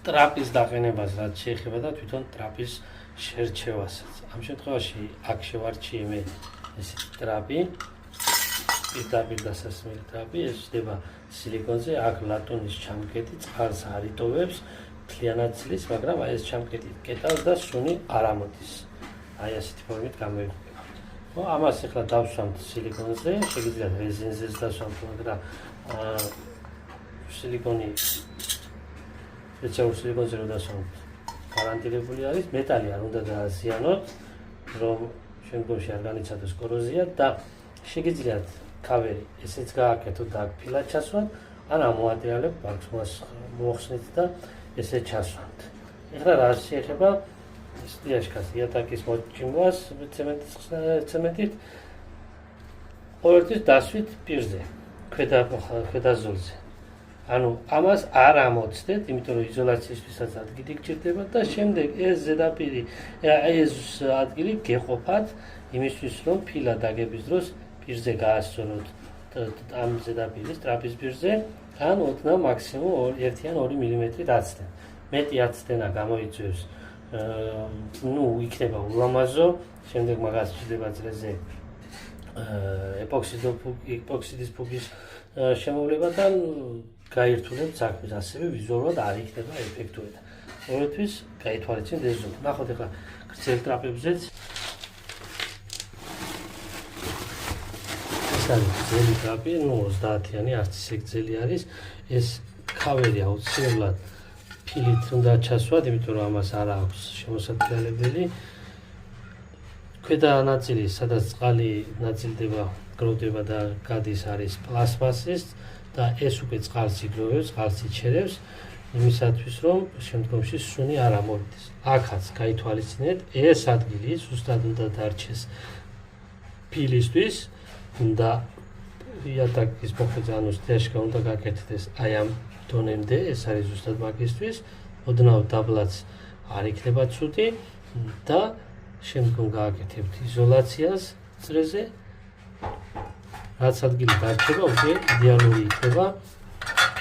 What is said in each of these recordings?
ტრაპის დაყენებას რაც შეეხება და თვითონ ტრაპის შერჩევასაც. ამ შემთხვევაში აქ შევარჩიე მე ესეთი ტრაპი, პირდაპირ დასასმელი ტრაპი, ეს ხდება სილიკონზე, აქ ლატუნის ჩამკეტი წყალს არ იტოვებს, მთლიანად ცლის, მაგრამ აი ეს ჩამკეტი კეტავს და სუნი არ ამოდის. აი ასეთი ფორმით გამოიყოფა. ამას ახლა დავსვამთ სილიკონზე, შეგიძლიათ რეზინზეც დავსვამთ, მაგრამ სილიკონი სპეციალურ სილიკონზე რო დასვამთ, გარანტირებული არის, მეტალი არ უნდა დააზიანოთ, რომ შემდგომში არ განიცადოს კოროზია და შეგიძლიათ კავერი ესეც გააკეთოთ და აქ ფილად ჩასვათ, ან ამოატრიალებ ბაქს მოხსნით და ესე ჩასვამთ. ეხლა რა შეეხება სტიაშკას იატაკის მოჭიმვას ცემენტით ყოველთვის დასვით პირზე, ქვედა ზოლზე. ანუ ამას არ ამოცდეთ, იმიტომ რომ იზოლაციისთვისაც ადგილი გჭირდება და შემდეგ ეს ზედაპირი, ეს ადგილი გეყოფათ იმისთვის, რომ ფილა დაგების დროს პირზე გაასწოროთ ამ ზედაპირის ტრაპის პირზე, ან ოდნავ მაქსიმუმ 1 ან 2 მმ აცდენ. მეტი აცდენა გამოიწვევს, იქნება ულამაზო, შემდეგ მაგას ჭირდება წრეზე ეპოქსიდის ფუგის შემოვლება და გაირთულებ საქმეს, ასევე ვიზუალურად არ იქნება ეფექტური. ყოველთვის გაითვალისწინეთ ეს ზონა. ნახოთ ახლა გრძელ ტრაპებზეც ეს არის გრძელი ტრაპი, 30-იანი, არც ისე გრძელი არის. ეს კავერი აუცილებლად ფილით უნდა ჩასვათ, იმიტომ რომ ამას არ აქვს შემოსადგურებელი. ქვედა ნაწილი, სადაც წყალი ნაწილდება, გროვდება და გადის არის პლასმასის და ეს უკვე წყალს იგროვებს, წყალს იჩერებს, იმისათვის რომ შემდგომში სუნი არ ამოვიდეს. აქაც გაითვალისწინეთ, ეს ადგილი ზუსტად უნდა დარჩეს ფილისთვის და იატაკის მოხეზე ანუ სტიაშკა უნდა გაკეთდეს აი ამ დონემდე, ეს არის ზუსტად მაგისთვის, ოდნავ დაბლაც არ იქნება ცუდი და შემდგომ გააკეთებთ იზოლაციას წრეზე. რაც ადგილი დარჩება, უკვე იდეალური იქნება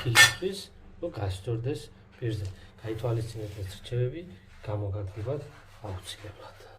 ფილისთვის, რომ გასწორდეს პირზე. გაითვალისწინეთ ეს რჩევები, გამოგაგებად აუცილებლად.